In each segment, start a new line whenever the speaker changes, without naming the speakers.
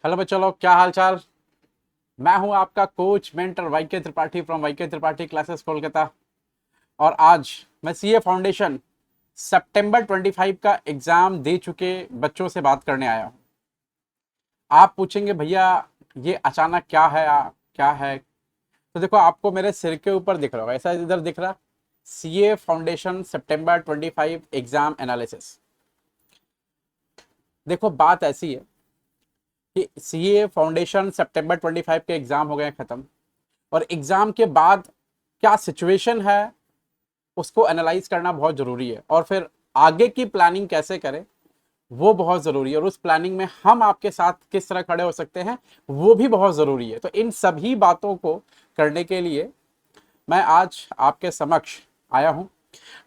Hello बच्चों लोग, क्या हाल चाल। मैं हूं आपका coach mentor YK Tripathi from YK Tripathi classes Kolkata. और आज मैं सीए फाउंडेशन सितंबर 25 का एग्जाम दे चुके बच्चों से बात करने आया हूं। आप पूछेंगे भैया ये अचानक क्या है, क्या है। तो देखो, आपको मेरे सिर के ऊपर दिख रहा होगा, ऐसा इधर दिख रहा, सीए फाउंडेशन सितंबर 25 एग्जाम एनालिसिस। देखो, बात ऐसी है कि सीए फाउंडेशन सितंबर 25 के एग्जाम हो गए खत्म, और एग्जाम के बाद क्या सिचुएशन है उसको एनालाइज करना बहुत जरूरी है, और फिर आगे की प्लानिंग कैसे करें वो बहुत जरूरी है, और उस प्लानिंग में हम आपके साथ किस तरह खड़े हो सकते हैं वो भी बहुत जरूरी है। तो इन सभी बातों को करने के लिए मैं आज आपके समक्ष आया हूं।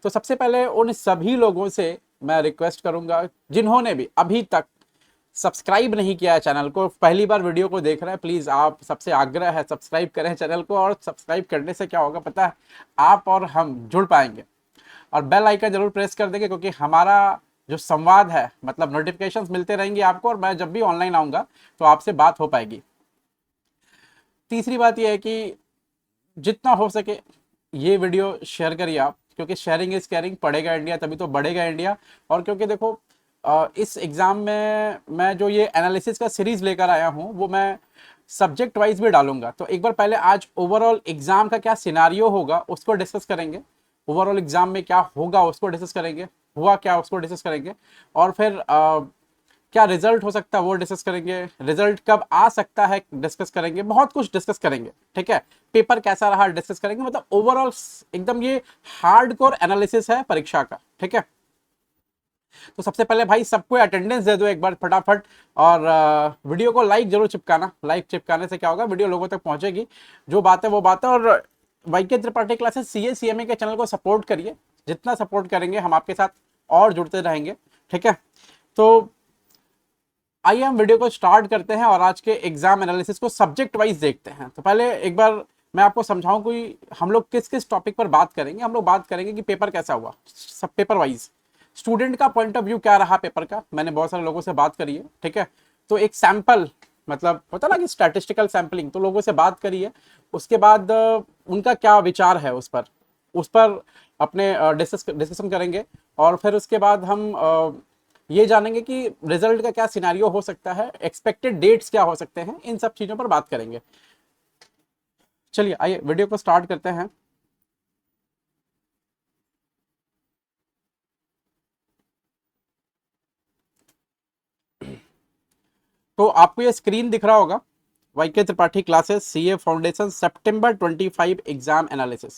तो सबसे पहले उन सभी लोगों से मैं रिक्वेस्ट करूंगा जिन्होंने भी अभी तक सब्सक्राइब नहीं किया है चैनल को, पहली बार वीडियो को देख रहे हैं, प्लीज आप सबसे आग्रह है सब्सक्राइब करें चैनल को। और सब्सक्राइब करने से क्या होगा पता है, आप और हम जुड़ पाएंगे। और बेल आइकन जरूर प्रेस कर देंगे, क्योंकि हमारा जो संवाद है, मतलब नोटिफिकेशंस मिलते रहेंगे आपको, और मैं जब भी ऑनलाइन आऊंगा तो आपसे बात हो पाएगी। तीसरी बात यह है कि जितना हो सके ये वीडियो शेयर करिए आप, क्योंकि शेयरिंग इज केयरिंग, पढ़ेगा इंडिया तभी तो बढ़ेगा इंडिया। और क्योंकि देखो, इस एग्जाम में मैं जो ये एनालिसिस का सीरीज लेकर आया हूँ वो मैं सब्जेक्ट वाइज भी डालूंगा। तो एक बार पहले आज ओवरऑल एग्जाम का क्या सिनारियो होगा उसको डिस्कस करेंगे, ओवरऑल एग्जाम में क्या होगा उसको डिस्कस करेंगे, हुआ क्या उसको डिस्कस करेंगे, और फिर क्या रिजल्ट हो सकता है वो डिस्कस करेंगे, रिजल्ट कब आ सकता है डिस्कस करेंगे, बहुत कुछ डिस्कस करेंगे। ठीक है, पेपर कैसा रहा डिस्कस करेंगे, मतलब ओवरऑल एकदम ये हार्डकोर एनालिसिस है परीक्षा का। ठीक है, तो सबसे पहले भाई सबको अटेंडेंस दे दो एक बार फटाफट, और वीडियो को लाइक जरूर चिपकाना। लाइक चिपकाने से क्या होगा, वीडियो लोगों तक पहुंचेगी, जो बात है वो बात है। और वाईके त्रिपाठी क्लासेस सीए सीएमए के चैनल को सपोर्ट करिए, जितना सपोर्ट करेंगे हम आपके साथ और जुड़ते रहेंगे। ठीक है, तो आइए हम वीडियो को स्टार्ट करते हैं और आज के एग्जाम एनालिसिस को सब्जेक्ट वाइज देखते हैं। तो पहले एक बार मैं आपको समझाऊं कि हम लोग किस किस टॉपिक पर बात करेंगे। हम लोग बात करेंगे कि पेपर कैसा हुआ, सब पेपर वाइज स्टूडेंट का पॉइंट ऑफ व्यू क्या रहा पेपर का। मैंने बहुत सारे लोगों से बात करी है, ठीक है, तो एक सैंपल, मतलब होता ना कि स्टैटिस्टिकल सैंपलिंग, तो लोगों से बात करी है। उसके बाद उनका क्या विचार है उस पर अपने डिस्कशन करेंगे। और फिर उसके बाद हम ये जानेंगे कि रिजल्ट का क्या सिनेरियो हो सकता है, एक्सपेक्टेड डेट्स क्या हो सकते हैं, इन सब चीजों पर बात करेंगे। चलिए आइए वीडियो को स्टार्ट करते हैं। तो आपको ये स्क्रीन दिख रहा होगा, वाईके त्रिपाठी क्लासेस सीए फाउंडेशन सितंबर 25 एग्जाम एनालिसिस।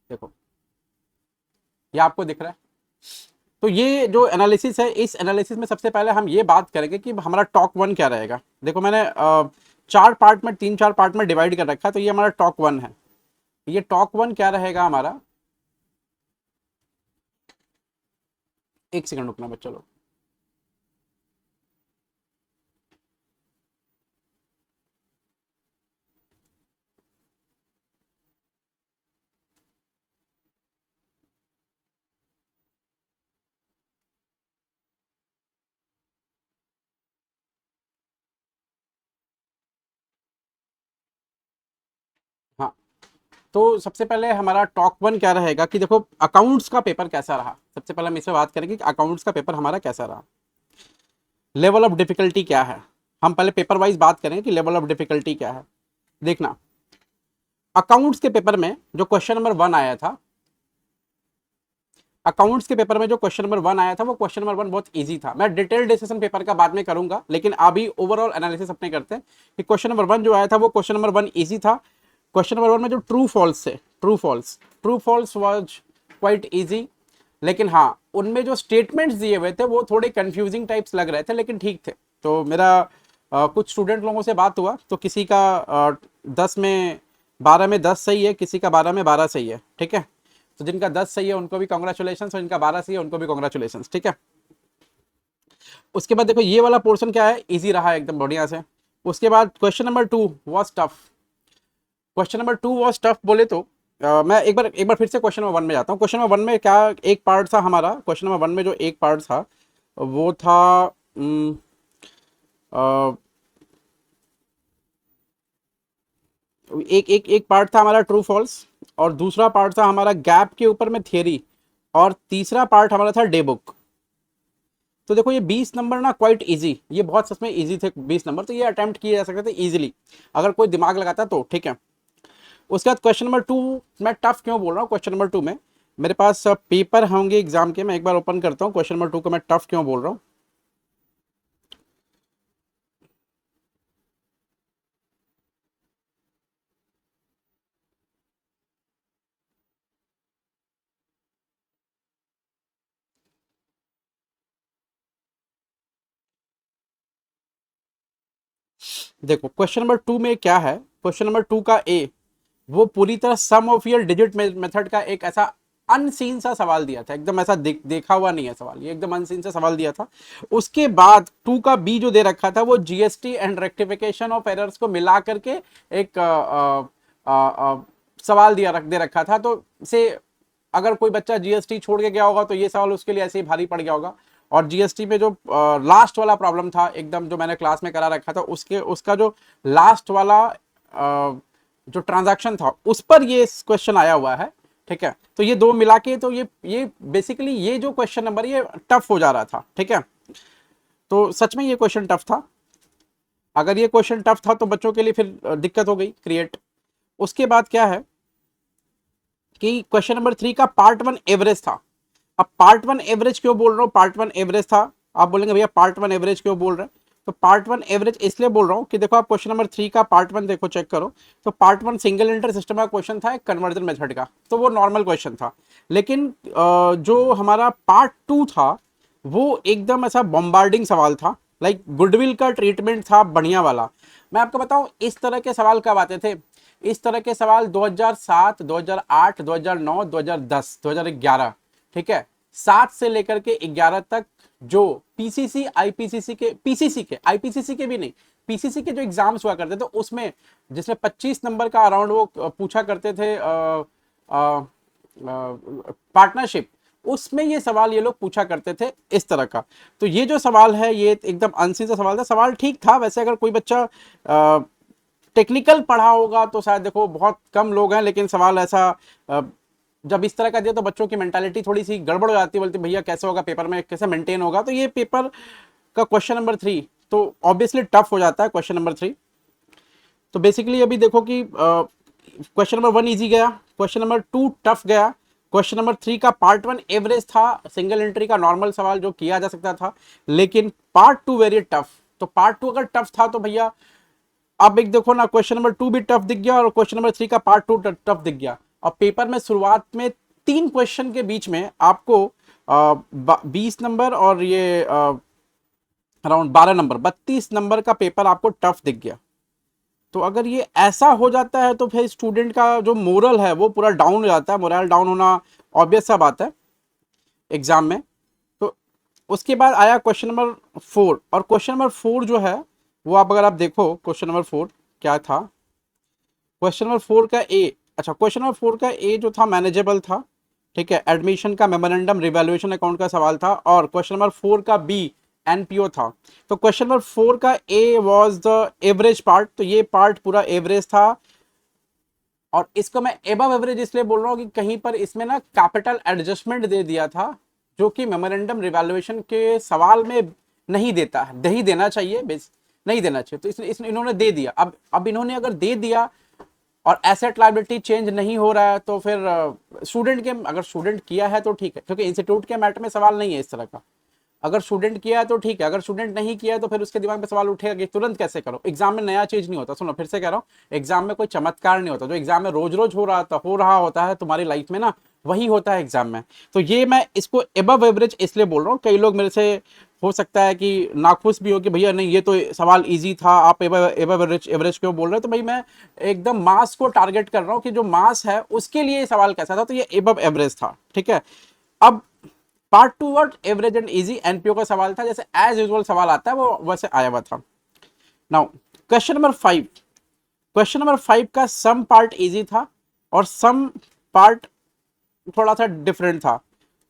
देखो, ये आपको दिख रहा है। तो ये जो एनालिसिस है, इस एनालिसिस में सबसे पहले हम ये बात करेंगे कि हमारा टॉक वन क्या रहेगा। देखो, मैंने चार पार्ट में, तीन चार पार्ट में डिवाइड कर रखा है, तो ये हमारा टॉक वन है। ये टॉक वन क्या रहेगा हमारा, एक सेकंड रुकना बच्चा लोग। हाँ, तो सबसे पहले हमारा टॉक वन क्या रहेगा कि देखो अकाउंट्स का पेपर कैसा रहा। सबसे पहले हम इसमें बात करेंगे कि अकाउंट्स का पेपर हमारा कैसा रहा, लेवल ऑफ डिफिकल्टी क्या है। हम पहले पेपर वाइज बात करेंगे कि लेवल ऑफ डिफिकल्टी क्या है। देखना, अकाउंट्स के पेपर में जो क्वेश्चन नंबर वन आया था, अकाउंट्स के पेपर में जो क्वेश्चन नंबर वन आया था वो क्वेश्चन नंबर वन बहुत इजी था। मैं डिटेल डिस्कशन पेपर का बाद में करूंगा, लेकिन अभी ओवरऑल एनालिसिस अपने करते हैं कि क्वेश्चन नंबर वन जो आया था वो क्वेश्चन नंबर वन इजी था। क्वेश्चन नंबर वन में जो ट्रू फॉल्स थे, true false was quite easy. लेकिन हाँ, उनमें जो स्टेटमेंट्स दिए हुए थे वो थोड़े कंफ्यूजिंग टाइप्स लग रहे थे, लेकिन ठीक थे। तो मेरा कुछ स्टूडेंट लोगों से बात हुआ, तो किसी का 10 में 12 में 10 सही है, किसी का 12 में 12 सही है। ठीक है, तो जिनका 10 सही है उनको भी कॉन्ग्रेचुलेशन, और जिनका 12 सही है उनको भी कॉन्ग्रेचुलेशन। ठीक है, उसके बाद देखो ये वाला पोर्शन क्या है, इजी रहा एकदम बढ़िया से। उसके बाद question number two was tough. Question number two was tough बोले तो मैं एक बार फिर से क्वेश्चन नंबर वन में जाता हूँ। क्वेश्चन नंबर वन में क्या एक पार्ट था हमारा, क्वेश्चन नंबर वन में जो एक पार्ट था वो था एक एक एक पार्ट था हमारा ट्रू फॉल्स, और दूसरा पार्ट था हमारा गैप के ऊपर में थियरी, और तीसरा पार्ट हमारा था डे बुक। तो देखो ये 20 नंबर ना क्वाइट इजी, ये बहुत सच में इजी थे 20 नंबर, तो ये अटेम्प्ट किए जा सकते थे इजीली अगर कोई दिमाग लगाता तो, ठीक है। उसके बाद क्वेश्चन नंबर 2, मैं टफ क्यों बोल रहा हूँ क्वेश्चन नंबर 2 में, मेरे पास पेपर होंगे एग्जाम के, मैं एक बार ओपन करता हूँ क्वेश्चन नंबर 2 को मैं टफ क्यों बोल रहा हूँ। देखो क्वेश्चन नंबर 2 में क्या है, क्वेश्चन नंबर 2 का ए, वो पूरी तरह सम ऑफ ईयर डिजिट मेथड का एक ऐसा अनसीन सा सवाल दिया था, एकदम ऐसा देखा हुआ नहीं है सवाल, ये एकदम अनसीन सा सवाल दिया था। उसके बाद 2 का बी जो दे रखा था वो GST and rectification of errors को मिला करके एक सवाल दे रखा था। तो से अगर कोई बच्चा जीएसटी छोड़ के गया होगा तो ये सवाल उसके लिए ऐसे ही भारी पड़ गया होगा। और जीएसटी में जो लास्ट वाला प्रॉब्लम था एकदम, जो मैंने क्लास में करा रखा था, उसका जो लास्ट वाला जो ट्रांजैक्शन था उस पर ये क्वेश्चन आया हुआ है, ठीक है। तो ये दो मिला के तो ये बेसिकली ये जो क्वेश्चन नंबर ये टफ हो जा रहा था, ठीक है। तो सच में ये क्वेश्चन टफ था, अगर ये क्वेश्चन टफ था तो बच्चों के लिए फिर दिक्कत हो गई क्रिएट। उसके बाद क्या है कि क्वेश्चन नंबर 3 का पार्ट 1 एवरेज था। अब पार्ट 1 एवरेज क्यों बोल रहा हूं, पार्ट 1 एवरेज था, आप बोलेंगे भैया पार्ट 1 एवरेज क्यों बोल रहे हैं, तो पार्ट 1 एवरेज इसलिए बोल रहा हूं कि देखो आप क्वेश्चन नंबर 3 का पार्ट 1 देखो, चेक करो, तो पार्ट 1 सिंगल इंटर सिस्टम का क्वेश्चन था, एक कन्वर्जन मेथड का, तो वो नॉर्मल क्वेश्चन था। लेकिन जो हमारा पार्ट 2 था वो एकदम ऐसा बॉम्बार्डिंग सवाल था, लाइक गुडविल का ट्रीटमेंट था बढ़िया वाला। मैं आपको बताऊं इस तरह के सवाल कब आते थे, इस तरह के सवाल 2007, 2008, 2009, 2010, 2011, ठीक है। 7 से लेकर के 11 तक जो पीसीसी आईपीसीसी के, पीसीसी के आईपीसीसी के भी नहीं, पीसीसी के जो एग्जाम्स हुआ करते थे उसमें जिसमें 25 नंबर का अराउंड वो पूछा करते थे पार्टनरशिप, उसमें ये सवाल ये लोग पूछा करते थे इस तरह का। तो ये जो सवाल है ये एकदम अनसीन सा सवाल था, सवाल ठीक था वैसे, अगर कोई बच्चा टेक्निकल पढ़ा होगा तो शायद, देखो बहुत कम लोग हैं, लेकिन सवाल ऐसा जब इस तरह का दिया तो बच्चों की मेंटालिटी थोड़ी सी गड़बड़ हो जाती है, बोलते भैया कैसे होगा पेपर में, कैसे मेंटेन होगा। तो ये पेपर का क्वेश्चन नंबर 3 तो ऑब्वियसली टफ हो जाता है क्वेश्चन नंबर 3। तो बेसिकली अभी देखो कि क्वेश्चन नंबर 1 इजी गया, क्वेश्चन नंबर 2 टफ गया, क्वेश्चन नंबर 3 का पार्ट 1 एवरेज था, सिंगल एंट्री का नॉर्मल सवाल जो किया जा सकता था, लेकिन पार्ट 2 वेरी टफ। तो पार्ट 2 अगर टफ था तो भैया अब एक देखो ना, क्वेश्चन नंबर 2 भी टफ दिख गया और क्वेश्चन नंबर 3 का पार्ट 2 टफ दिख गया। और पेपर में शुरुआत में 3 क्वेश्चन के बीच में आपको 20 नंबर और ये अराउंड 12 नंबर, 32 नंबर का पेपर आपको टफ दिख गया। तो अगर ये ऐसा हो जाता है तो फिर स्टूडेंट का जो मोरल है वो पूरा डाउन हो जाता है, मोरल डाउन होना ऑब्वियस सा बात है एग्जाम में। तो उसके बाद आया क्वेश्चन नंबर 4, और क्वेश्चन नंबर 4 जो है वो आप अगर आप देखो क्वेश्चन नंबर 4 क्या था, क्वेश्चन नंबर 4 का ए, अच्छा क्वेश्चन नंबर 4 का ए जो था मैनेजेबल था, ठीक है, एडमिशन का मेमोरेंडम रिवैल्यूएशन अकाउंट का सवाल था, और क्वेश्चन नंबर 4 का बी एनपीओ था। तो क्वेश्चन नंबर 4 का ए वाज द एवरेज पार्ट, तो ये पार्ट पूरा एवरेज था। और इसको मैं एबव एवरेज इसलिए बोल रहा हूं कि कहीं पर इसमें ना कैपिटल एडजस्टमेंट दे दिया था, जो कि मेमोरेंडम रिवैल्यूएशन के सवाल में नहीं देता है, नहीं देना चाहिए, नहीं देना चाहिए, तो इसने इन्होंने दे दिया। अब इन्होंने अगर दे दिया और एसेट लायबिलिटी चेंज नहीं हो रहा है तो फिर स्टूडेंट के, अगर स्टूडेंट किया है तो ठीक है, क्योंकि इंस्टीट्यूट के मैटर में सवाल नहीं है इस तरह का। अगर स्टूडेंट किया है तो ठीक है, अगर स्टूडेंट नहीं किया है तो फिर उसके दिमाग में सवाल उठेगा कि तुरंत कैसे करो। एग्जाम में नया चीज नहीं होता, सुनो फिर से कह रहा हूँ, एग्जाम में कोई चमत्कार नहीं होता, जो एग्जाम में रोज रोज हो रहा होता है तुम्हारी लाइफ में ना, वही होता है एग्जाम में। तो ये मैं इसको एबव एवरेज इसलिए बोल रहा हूँ, कई लोग मेरे से हो सकता है कि नाखुश भी हो कि भैया नहीं ये तो सवाल इजी था, आप एबव एवरेज एवरेज क्यों बोल रहे हो। तो भाई मैं एकदम मास को टारगेट कर रहा हूँ कि जो मास है उसके लिए सवाल कैसा था, तो ये एबव एवरेज था, ठीक है। अब part 2 word average and easy NPO का सवाल था, जैसे एज यूजुअल सवाल आता है वो वैसे आया हुआ था। Now question number 5, question number 5 का सम पार्ट इजी था और सम पार्ट थोड़ा सा डिफरेंट था।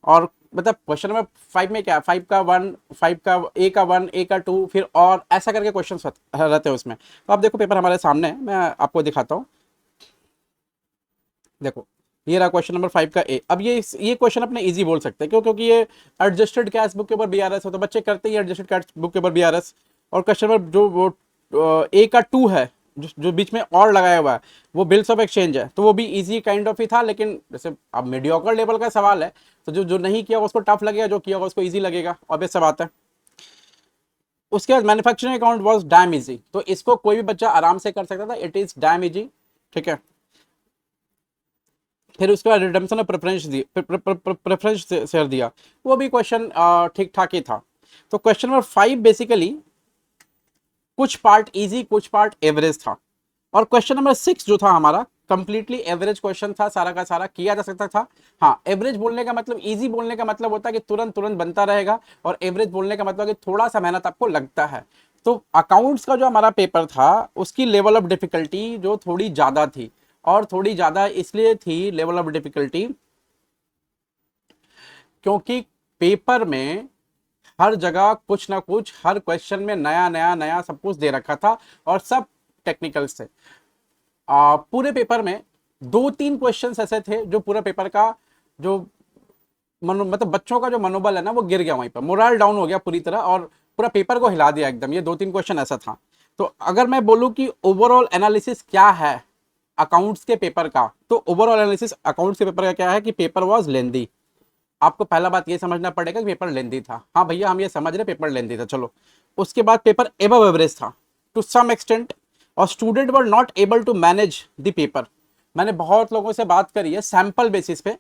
और मतलब क्वेश्चन नंबर 5 में क्या, 5 का 1, 5 का ए का 1, ए का 2, फिर और ऐसा करके क्वेश्चन रहते हैं उसमें। तो आप देखो पेपर हमारे सामने है, मैं आपको दिखाता हूँ देखो ये रहा क्वेश्चन नंबर 5 का ए। अब ये क्वेश्चन अपने इजी बोल सकते हैं, क्यों? क्योंकि ये एडजस्टेड कैश बुक के ऊपर बीआरएस है, तो बच्चे करते ही एडजस्टेड कैश बुक के ऊपर बीआरएस। और क्वेश्चन नंबर जो वो ए का 2 है, जो बीच में और लगाया हुआ है, वो बिल्स ऑफ एक्सचेंज है, तो वो भी इजी काइंड ऑफ ही था। लेकिन जैसे अब मीडियोकर लेवल का सवाल है, तो जो जो नहीं किया उसको टफ लगेगा, जो किया उसको इजी लगेगा, ऑब्वियस सा बात है। उसके बाद manufacturing account was dam easy, तो इसको कोई भी बच्चा आराम से कर सकता था, इट इज डैम इजी, ठीक है। फिर उसके बाद रिडम्पशन ऑफ प्रेफरेंस शेयर दिया, वो भी क्वेश्चन ठीक ठाक ही था। तो क्वेश्चन नंबर 5 बेसिकली कुछ पार्ट इजी कुछ पार्ट एवरेज था। और क्वेश्चन नंबर 6 जो था हमारा कंप्लीटली एवरेज क्वेश्चन था, सारा का सारा किया जा सकता था। हाँ, एवरेज बोलने का मतलब, इजी बोलने का मतलब होता है कि तुरंत तुरंत बनता रहेगा, और एवरेज बोलने का मतलब कि थोड़ा सा मेहनत आपको लगता है। तो अकाउंट्स का जो हमारा पेपर था उसकी लेवल ऑफ डिफिकल्टी जो थोड़ी ज्यादा थी, और थोड़ी ज्यादा इसलिए थी लेवल ऑफ डिफिकल्टी क्योंकि पेपर में हर जगह कुछ ना कुछ, हर क्वेश्चन में नया नया नया सब कुछ दे रखा था, और सब टेक्निकल से। पूरे पेपर में 2-3 क्वेश्चंस ऐसे थे जो पूरा पेपर का जो मतलब बच्चों का जो मनोबल है ना, वो गिर गया, वहीं पर मोरल डाउन हो गया पूरी तरह, और पूरा पेपर को हिला दिया एकदम। ये 2-3 क्वेश्चन ऐसा था। तो अगर मैं बोलूं कि ओवरऑल एनालिसिस क्या है अकाउंट्स के पेपर का, तो ओवरऑल एनालिसिस अकाउंट्स के पेपर का क्या है कि पेपर वाज लेंदी। आपको पहला बात ये समझना पड़ेगा कि पेपर लेंदी था। हाँ भैया, हम ये समझ रहे पेपर लेंदी था, चलो। उसके बाद पेपर एबव एवरेज था टू सम एक्सटेंट, और student were not able to manage the paper. मैंने बहुत लोगों से बात करी है सैंपल बेसिस पे,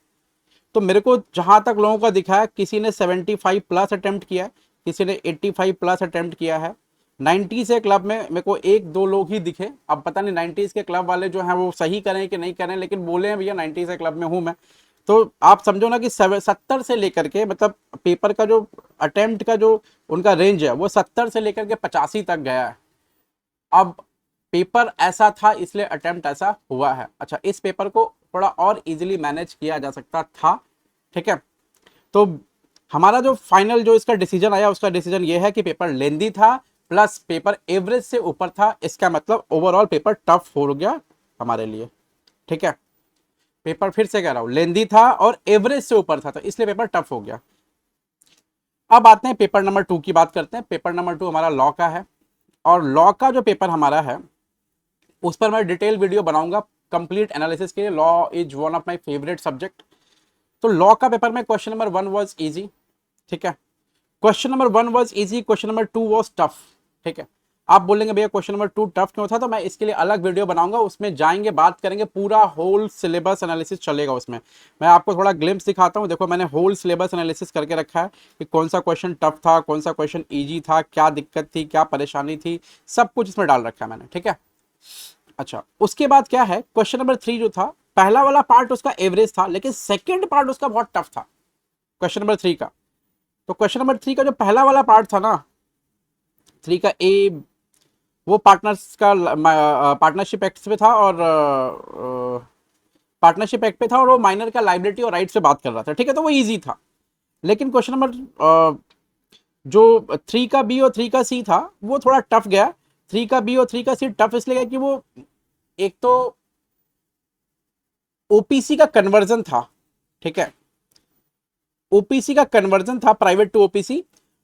तो मेरे को जहां तक लोगों का दिखा है, किसी ने 75 प्लस अटेम्प्ट किया है, किसी ने 85 प्लस अटेम्प्ट किया है। 90 से क्लब में मेरे को 1-2 लोग ही दिखे। अब पता नहीं 90 के क्लब वाले जो हैं वो सही करें कि नहीं करें, लेकिन बोले हैं भैया 90 से क्लब में हूं मैं। तो आप समझो ना कि 70 से लेकर के, मतलब पेपर का जो अटेम्प्ट का जो उनका रेंज है वो 70 से लेकर के 85 तक गया है। अब पेपर ऐसा था इसलिए अटेम्प्ट ऐसा हुआ है। अच्छा, इस पेपर को थोड़ा और इजीली मैनेज किया जा सकता था, ठीक है। तो हमारा जो फाइनल जो इसका डिसीजन आया, उसका डिसीजन ये है कि पेपर लेंदी था प्लस पेपर एवरेज से ऊपर था। इसका मतलब ओवरऑल पेपर टफ हो गया हमारे लिए, ठीक है। पेपर फिर से कह रहा हूं, लेंदी था और एवरेज से ऊपर था, तो इसलिए पेपर टफ हो गया। अब आते हैं पेपर नंबर 2 की बात करते हैं। पेपर नंबर 2 हमारा लॉ का है, और लॉ का जो पेपर हमारा है उस पर मैं डिटेल वीडियो बनाऊंगा कंप्लीट एनालिसिस के लिए। Law is one of my favourite subject. तो लॉ का पेपर में क्वेश्चन नंबर 1 वाज इजी, ठीक है। Question number 1 was easy, question number 2 was tough, ठीक है। आप बोलेंगे भैया क्वेश्चन नंबर 2 टफ क्यों था, तो मैं इसके लिए अलग वीडियो बनाऊंगा, उसमें जाएंगे, बात करेंगे, पूरा होल सिलेबस एनालिसिस चलेगा उसमें। मैं आपको थोड़ा ग्लिम्स दिखाता हूं। देखो मैंने होल सिलेबस एनालिसिस करके रखा है कि कौन सा क्वेश्चन टफ था, कौन सा क्वेश्चन ईजी था, क्या दिक्कत थी, क्या परेशानी थी, सब कुछ इसमें डाल रखा है मैंने, ठीक है। अच्छा, उसके बाद क्या है, क्वेश्चन नंबर 3 जो था, पहला वाला पार्ट उसका एवरेज था, लेकिन सेकेंड पार्ट उसका बहुत टफ था क्वेश्चन नंबर 3 का। तो क्वेश्चन नंबर 3 का जो पहला वाला पार्ट था ना, 3 का ए, वो पार्टनर्स का पार्टनरशिप एक्ट पे था, और पार्टनरशिप एक्ट पे था, और वो माइनर का लाइबिलिटी और राइट्स पे बात कर रहा था, ठीक है। तो वो इजी था। लेकिन क्वेश्चन नंबर जो 3 का बी और 3 का सी था वो थोड़ा टफ गया। 3 का बी और 3 का सी टफ इसलिए गया कि वो एक तो ओपीसी का कन्वर्जन था, ठीक है। ओपीसी का कन्वर्जन था, प्राइवेट टू ओपीसी,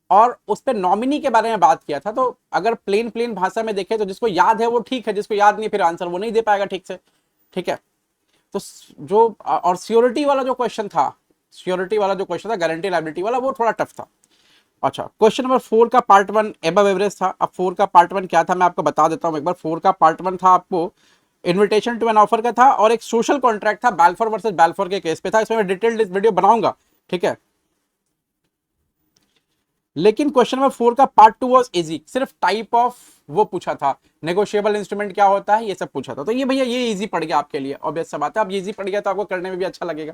और उस पर नॉमिनी के बारे में बात किया था। तो अगर प्लेन प्लेन भाषा में देखें तो जिसको याद है वो ठीक है, जिसको याद नहीं फिर आंसर वो नहीं दे पाएगा ठीक से, ठीक है। तो जो और सियोरिटी वाला जो क्वेश्चन था, सियोरिटी वाला जो क्वेश्चन था, गारंटी लायबिलिटी वाला, वो थोड़ा टफ था। अच्छा, क्वेश्चन नंबर 4 का पार्ट 1 एबव एवरेज था। अब 4 का पार्ट 1 क्या था मैं आपको बता देता हूं एक बार। 4 का पार्ट 1 था आपको इन्विटेशन टू एन ऑफर का था, और एक सोशल कॉन्ट्रैक्ट था बाल्फोर वर्सेस बाल्फोर के केस पे था। इसमें मैं डिटेल्ड वीडियो बनाऊंगा, ठीक है। लेकिन क्वेश्चन नंबर 4 का पार्ट 2 वाज इजी, सिर्फ टाइप ऑफ वो पूछा था, नेगोशिएबल इंस्ट्रूमेंट क्या होता है, ये सब पूछा था। तो ये भैया ये इजी पड़ गया आपके लिए, ऑब्वियस सा बात है। अब इजी पड़ गया तो आपको करने में भी अच्छा लगेगा।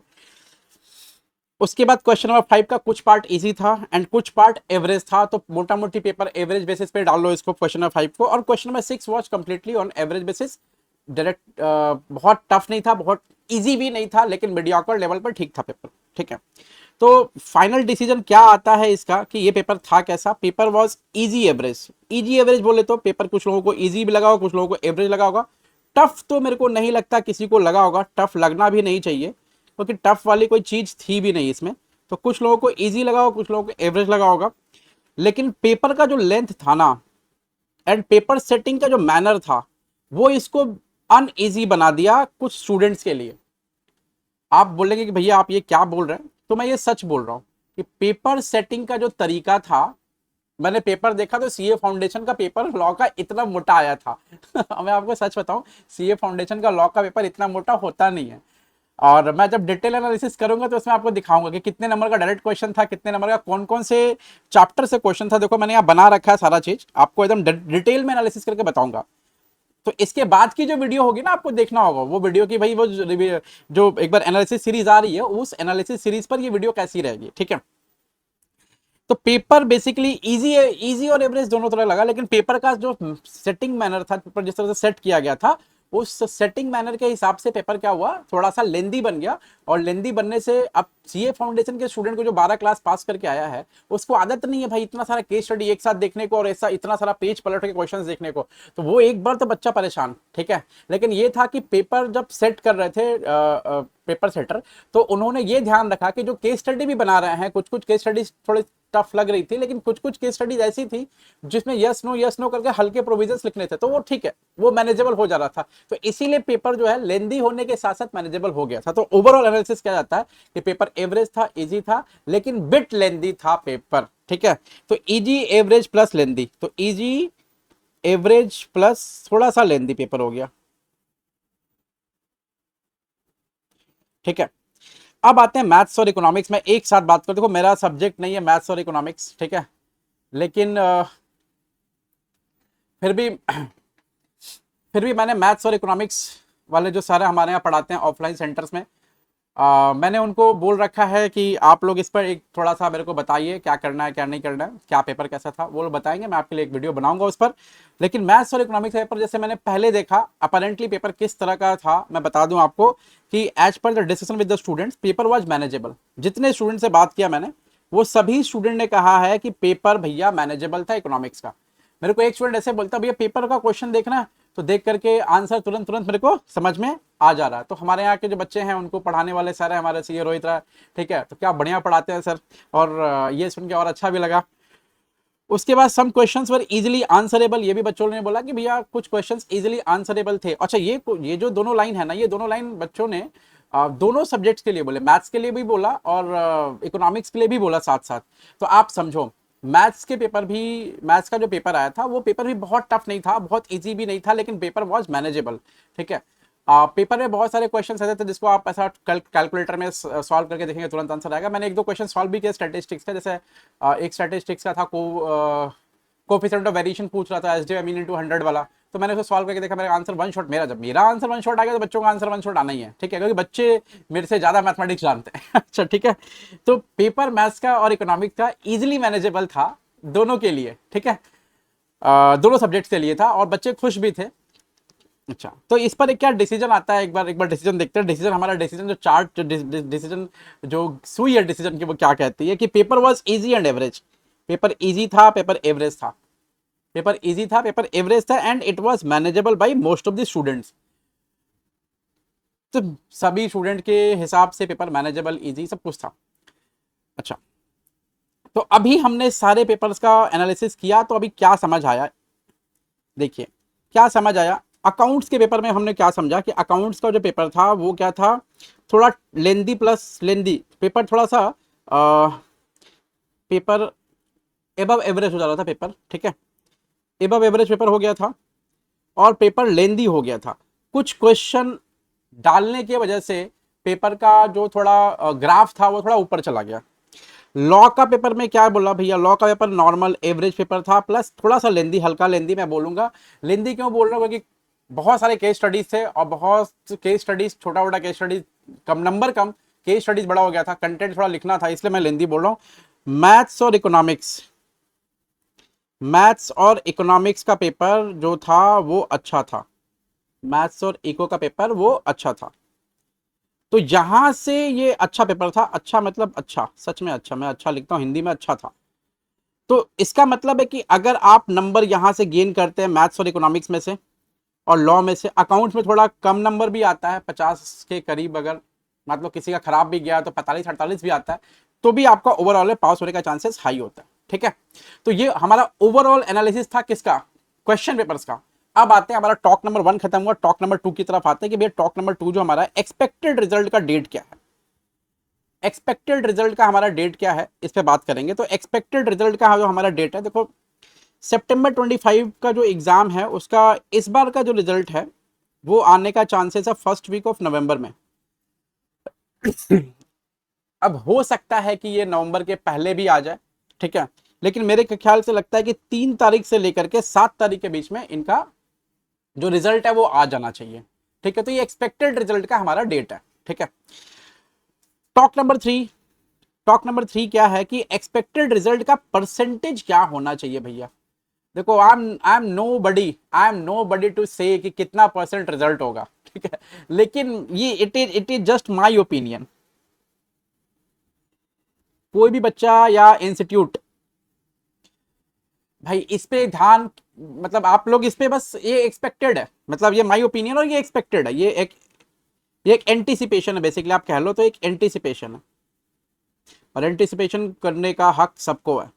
उसके बाद क्वेश्चन नंबर 5 का कुछ पार्ट इजी था एंड कुछ पार्ट एवरेज था। तो मोटा मोटी पेपर एवरेज बेसिस पे डाल लो इसको, क्वेश्चन नंबर 5 को। और question number 6 was completely on average basis, direct, बहुत टफ नहीं था, बहुत इजी भी नहीं था, लेकिन मीडियोकर लेवल पर ठीक था पेपर, ठीक है। तो फाइनल डिसीजन क्या आता है इसका कि ये पेपर था कैसा। Paper was easy average. Easy average बोले तो पेपर कुछ लोगों को इजी भी लगा होगा, कुछ लोगों को एवरेज लगा होगा। टफ तो मेरे को नहीं लगता किसी को लगा होगा, टफ लगना भी नहीं चाहिए क्योंकि टफ वाली कोई चीज थी भी नहीं इसमें। तो कुछ लोगों को इजी लगा होगा, कुछ लोगों को एवरेज लगा होगा। लेकिन पेपर का जो लेंथ था ना एंड पेपर सेटिंग का जो मैनर था वो इसको अनईजी बना दिया कुछ स्टूडेंट्स के लिए। आप बोलेंगे कि भैया आप ये क्या बोल रहे हैं, तो मैं ये सच बोल रहा हूं कि पेपर सेटिंग का जो तरीका था, मैंने पेपर देखा तो सीए फाउंडेशन का पेपर लॉ का इतना मोटा आया था मैं आपको सच बताऊं, सीए फाउंडेशन का लॉ का पेपर इतना मोटा होता नहीं है। और मैं जब डिटेल एनालिसिस करूंगा तो उसमें आपको दिखाऊंगा कि कितने नंबर का डायरेक्ट क्वेश्चन था, कितने नंबर का कौन कौन से चैप्टर से क्वेश्चन था। देखो मैंने यहाँ बना रखा है सारा चीज, आपको एकदम डिटेल में एनालिसिस करके बताऊंगा। तो इसके बाद की जो वीडियो होगी ना, आपको देखना होगा वो वीडियो की भाई वो जो एक बार एनालिसिस सीरीज आ रही है उस एनालिसिस सीरीज पर ये वीडियो कैसी रहेगी, ठीक है। तो पेपर बेसिकली इजी है, इजी और एवरेज दोनों तरह लगा, लेकिन पेपर का जो सेटिंग मैनर था, पेपर जिस तरह से सेट किया गया था उस सेटिंग मैनर के हिसाब से पेपर क्या हुआ, थोड़ा सा लेंदी बन गया। और लेंदी बनने से अब सीए फाउंडेशन के स्टूडेंट को जो 12 क्लास पास करके आया है उसको आदत नहीं है भाई इतना सारा केस स्टडी एक साथ देखने को और ऐसा इतना सारा पेज पलट के क्वेश्चंस देखने को, तो वो एक बार तो बच्चा परेशान, ठीक है। लेकिन ये था कि पेपर जब सेट कर रहे थे पेपर सेटर, तो उन्होंने ये ध्यान रखा कि जो केस स्टडी भी बना रहे हैं, कुछ कुछ केस स्टडी थोड़ी टफ लग रही थी, लेकिन कुछ कुछ केस स्टडीज ऐसी थी जिसमें यस नो करके हल्के प्रोविजंस लिखने थे, तो वो ठीक है, वो मैनेजेबल हो जा रहा था। तो इसीलिए पेपर जो है लेंदी होने के साथ साथ मैनेजेबल हो गया था। तो ओवरऑल एनालिसिस किया जाता है कि पेपर एवरेज था, इजी था, लेकिन बिट लेंदी था पेपर, ठीक है। तो इजी एवरेज प्लस लेंदी, तो इजी एवरेज प्लस थोड़ा सा लेंदी पेपर हो गया, ठीक है। अब आते हैं मैथ्स और इकोनॉमिक्स में एक साथ बात करते। देखो मेरा सब्जेक्ट नहीं है मैथ्स और इकोनॉमिक्स, ठीक है, लेकिन फिर भी फिर भी मैंने मैथ्स और इकोनॉमिक्स वाले जो सारे हमारे यहाँ पढ़ाते हैं ऑफलाइन सेंटर्स में, मैंने उनको बोल रखा है कि आप लोग इस पर एक थोड़ा सा मेरे को बताइए क्या करना है क्या नहीं करना है, क्या पेपर कैसा था वो लोग बताएंगे, मैं आपके लिए एक वीडियो बनाऊंगा उस पर। लेकिन मैथ्स और इकोनॉमिक्स पेपर जैसे मैंने पहले देखा, अपरेंटली पेपर किस तरह का था मैं बता दूं आपको कि as per the discussion with the students paper was manageable. जितने स्टूडेंट से बात किया मैंने, वो सभी स्टूडेंट ने कहा है कि पेपर भैया मैनेजेबल था इकोनॉमिक्स का। मेरे को एक स्टूडेंट ऐसे बोलता भैया पेपर का क्वेश्चन देखना है तो देख करके आंसर तुरंत तुरंत मेरे को समझ में आ जा रहा है। तो हमारे यहाँ के जो बच्चे हैं उनको पढ़ाने वाले सर है हमारे सीए रोहित राय, ठीक है, तो क्या बढ़िया पढ़ाते हैं सर, और ये सुन के और अच्छा भी लगा। उसके बाद some questions were easily answerable, ये भी बच्चों ने बोला कि भैया कुछ क्वेश्चंस इजीली आंसरेबल थे। अच्छा ये जो दोनों लाइन है ना, ये दोनों लाइन बच्चों ने दोनों सब्जेक्ट्स के लिए बोले, मैथ्स के लिए भी बोला और इकोनॉमिक्स के लिए भी बोला साथ साथ। तो आप समझो मैथ्स के पेपर भी, मैथ्स का जो पेपर आया था वो पेपर भी बहुत टफ नहीं था, बहुत इजी भी नहीं था, लेकिन पेपर वॉज मैनेजेबल, ठीक है। पेपर में बहुत सारे क्वेश्चन ऐसे थे जिसको आप ऐसा कैलकुलेटर में सॉल्व करके देखेंगे तुरंत आंसर आएगा। मैंने एक दो क्वेश्चन सॉल्व भी किया स्टैटिस्टिक्स का, जैसे एक स्टैटिस्टिक्स का था कोफिशिएंट ऑफ वेरिएशन पूछ रहा था एसडी मीन इनटू 100 वाला, तो मैंने उसको सॉल्व करके देखा, मेरा आंसर वन शॉट, मेरा जब मेरा आंसर वन शॉट आ गया तो बच्चों का आंसर वन शॉट आना ही है, ठीक है, क्योंकि बच्चे मेरे से ज्यादा मैथमेटिक्स जानते हैं अच्छा ठीक है। तो पेपर मैथ्स का और इकोनॉमिक्स का इजिली मैनेजेबल था दोनों के लिए, ठीक है, दोनों सब्जेक्ट्स के लिए था और बच्चे खुश भी थे। अच्छा तो इस पर एक क्या डिसीजन आता है, एक बार डिसीजन देखते हैं। डिसीजन हमारा डिसीजन जो चार्ट जो डिसीजन जो सुई है डिसीजन की वो क्या कहती है कि paper was easy and average, paper easy था, पेपर एवरेज था, पेपर इजी था, पेपर एवरेज था and it was manageable by most of the students. तो सभी स्टूडेंट के हिसाब से पेपर मैनेजेबल इजी सब कुछ था। अच्छा तो अभी हमने सारे पेपर्स का एनालिसिस किया, तो अभी क्या समझ आया, देखिए क्या समझ आया। अकाउंट्स के पेपर में हमने क्या समझा कि अकाउंट्स का जो पेपर था वो क्या था, थोड़ा लेंदी प्लस लेंदी पेपर, थोड़ा सा पेपर एबव एवरेज हो जा रहा था पेपर, ठीक है, एबव एवरेज पेपर हो गया था और पेपर लेंदी हो गया था। कुछ क्वेश्चन डालने की वजह से पेपर का जो थोड़ा ग्राफ था वो थोड़ा ऊपर चला गया। लॉ का पेपर में क्या बोला भैया, लॉ का पेपर नॉर्मल एवरेज पेपर था प्लस थोड़ा सा लेंदी, हल्का लेंदी मैं बोलूंगा। लेंदी क्यों बोल रहा हूँ, क्योंकि बहुत सारे केस स्टडीज थे और बहुत केस स्टडीज, छोटा छोटा केस स्टडीज कम, नंबर कम, केस स्टडीज बड़ा हो गया था, कंटेंट थोड़ा लिखना था, इसलिए मैं लेंदी बोल रहा हूँ। मैथ्स और इकोनॉमिक्स, मैथ्स और इकोनॉमिक्स का पेपर जो था वो अच्छा था, मैथ्स और इको का पेपर वो अच्छा था। तो यहां से ये अच्छा पेपर था, अच्छा मतलब अच्छा, सच में अच्छा, मैं अच्छा लिखता हूं हिंदी में, अच्छा था। तो इसका मतलब है कि अगर आप नंबर यहां से गेन करते हैं मैथ्स और इकोनॉमिक्स में से, और लॉ में से अकाउंट्स में थोड़ा कम नंबर भी आता है, 50 के करीब, अगर मतलब किसी का खराब भी गया तो 45-48 भी आता है, तो भी आपका ओवरऑल में पास होने का चांसेस हाई होता है। ठीक है, तो ये हमारा ओवरऑल एनालिसिस था किसका, क्वेश्चन पेपर्स का। अब आते हैं, हमारा टॉक नंबर 1 खत्म हुआ, टॉक नंबर 2 की तरफ आते हैं कि भैया टॉक नंबर 2 जो हमारा एक्सपेक्टेड रिजल्ट का डेट क्या है। एक्सपेक्टेड रिजल्ट का हमारा डेट क्या है, इस पे बात करेंगे। तो एक्सपेक्टेड रिजल्ट का जो हमारा डेट है, देखो सितंबर 25 का जो एग्जाम है उसका इस बार का जो रिजल्ट है वो आने का चांसेस है फर्स्ट वीक ऑफ नवंबर में। अब हो सकता है कि ये नवंबर के पहले भी आ जाए, ठीक है, लेकिन मेरे ख्याल से लगता है कि 3 तारीख से लेकर के 7 तारीख के बीच में इनका जो रिजल्ट है वो आ जाना चाहिए। ठीक है, तो ये एक्सपेक्टेड रिजल्ट का हमारा डेट है। ठीक है, टॉक नंबर 3 क्या है कि एक्सपेक्टेड रिजल्ट का परसेंटेज क्या होना चाहिए भैया। देखो I am nobody to say कि कितना परसेंट रिजल्ट होगा, ठीक है, लेकिन ये it is just my opinion. कोई भी बच्चा या इंस्टीट्यूट, भाई इस पे ध्यान, मतलब आप लोग इस पे बस, ये एक्सपेक्टेड है, मतलब ये माय ओपिनियन और ये एक्सपेक्टेड है, ये एक एंटीसिपेशन है बेसिकली, आप कह लो तो एक एंटीसिपेशन है, और एंटीसिपेशन करने का हक सबको है।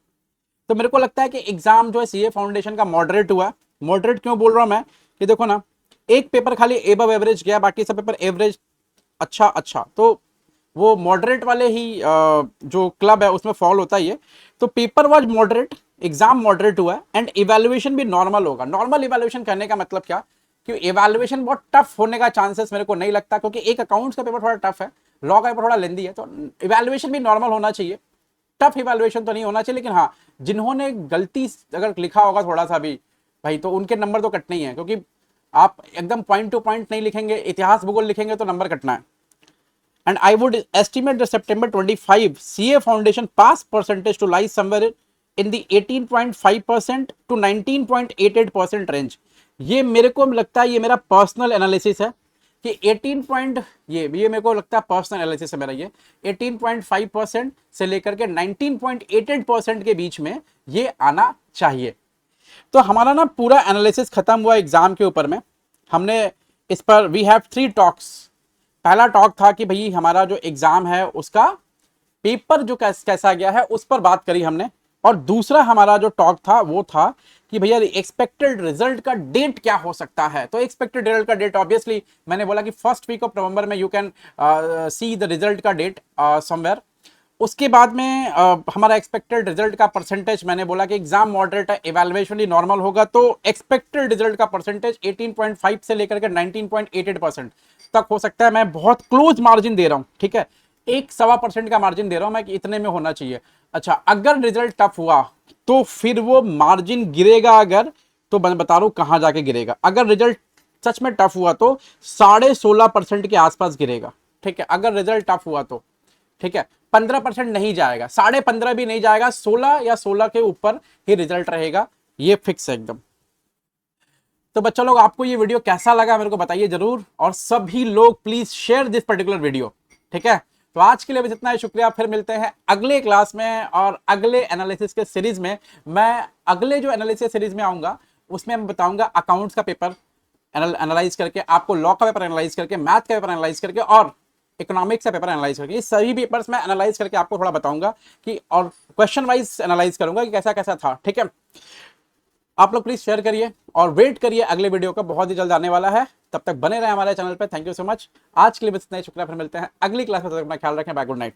तो मेरे को लगता है कि एग्जाम जो है सीए फाउंडेशन का मॉडरेट हुआ। मॉडरेट क्यों बोल रहा हूं मैं, कि देखो ना, एक पेपर खाली एबव एवरेज गया, बाकी सब पेपर एवरेज अच्छा अच्छा, तो वो मॉडरेट वाले ही जो क्लब है उसमें फॉल होता ही है। तो paper was moderate, exam moderate हुआ है, एंड इवैल्यूएशन भी नॉर्मल होगा। नॉर्मल इवैल्यूएशन करने का मतलब क्या, कि इवैल्यूएशन बहुत टफ होने का चांसेस मेरे को नहीं लगता, क्योंकि एक अकाउंट्स का पेपर थोड़ा टफ है, लॉ का पेपर थोड़ा लेंदी है, तो इवैल्यूएशन भी नॉर्मल होना चाहिए। टफ इवैल्यूएशन तो नहीं होना चाहिए, लेकिन हाँ, जिन्होंने गलती अगर लिखा होगा थोड़ा सा भी, भाई तो उनके नंबर तो कटने ही है, क्योंकि आप एकदम पॉइंट टू पॉइंट नहीं लिखेंगे, इतिहास भूगोल लिखेंगे तो नंबर कटना है। And I would estimate the September 25 CA Foundation pass percentage to lie somewhere in the 18.5% to 19.88% range. ये मेरे को लगता है, ये मेरा पर्सनल एनालिसिस है कि 18 पॉइंट, ये मेरे को लगता है पर्सनल एनालिसिस है मेरा, ये 18.5% से लेकर के 19.88% के बीच में ये आना चाहिए। तो हमारा ना पूरा एनालिसिस खत्म हुआ एग्जाम के ऊपर में। हमने इस पर वी हैव 3 टॉक्स। पहला टॉक था कि भाई हमारा जो एग्जाम है उसका पेपर जो कैसा गया है उस पर बात करी हमने, और दूसरा हमारा जो टॉक था वो था कि भैया एक्सपेक्टेड रिजल्ट का डेट क्या हो सकता है। तो एक्सपेक्टेड रिजल्ट का डेट ऑब्वियसली मैंने बोला कि फर्स्ट वीक ऑफ नवंबर में you can see the result का डेट समवेयर। उसके बाद में हमारा एक्सपेक्टेड रिजल्ट का परसेंटेज, मैंने बोला कि एग्जाम मॉडरेट है, इवैल्यूएशन भी नॉर्मल होगा, तो एक्सपेक्टेड रिजल्ट का परसेंटेज 18.5 से लेकर के 19.88% तक हो सकता है। मैं बहुत क्लोज मार्जिन दे रहा हूं, ठीक है, 1-1.25% का मार्जिन दे रहा हूं मैं कि इतने में होना चाहिए। अच्छा, अगर रिजल्ट टफ हुआ तो फिर वो मार्जिन गिरेगा, अगर तो मैं बता रहा हूं कहां जाके गिरेगा। अगर रिजल्ट सच में टफ हुआ तो 16.5% के आसपास गिरेगा, ठीक है, अगर रिजल्ट टफ हुआ तो, ठीक है, 15% नहीं जाएगा, 15.5 भी नहीं जाएगा, 16 या 16 के ऊपर ही रिजल्ट रहेगा, ये फिक्स है एकदम। तो बच्चों लोग, आपको ये वीडियो कैसा लगा मेरे को बताइए जरूर, और सभी लोग please share this particular video, ठीक है। तो आज के लिए बस इतना ही, शुक्रिया। फिर मिलते हैं अगले क्लास में और अगले एनालिसिस के सीरीज में। मैं अगले जो एनालिसिस सीरीज में आऊंगा उसमें मैं बताऊंगा अकाउंट्स का पेपर एनालाइज करके, आपको लॉ का पेपर एनालाइज करके, मैथ का पेपर एनालाइज करके, और इकोनॉमिक्स का पेपर एनालाइज करके। ये सभी पेपर्स मैं एनालाइज करके आपको थोड़ा बताऊंगा कि, और क्वेश्चन वाइज एनालाइज करूंगा कि कैसा कैसा था, ठीक है। आप लोग प्लीज शेयर करिए और वेट करिए अगले वीडियो का, बहुत ही जल्द आने वाला है। तब तक बने रहे हमारे चैनल पे। Thank you so much. आज के लिए बस इतना ही, शुक्रिया। फिर मिलते हैं अगली क्लास में, तब तक अपना ख्याल रखें। Bye, good night.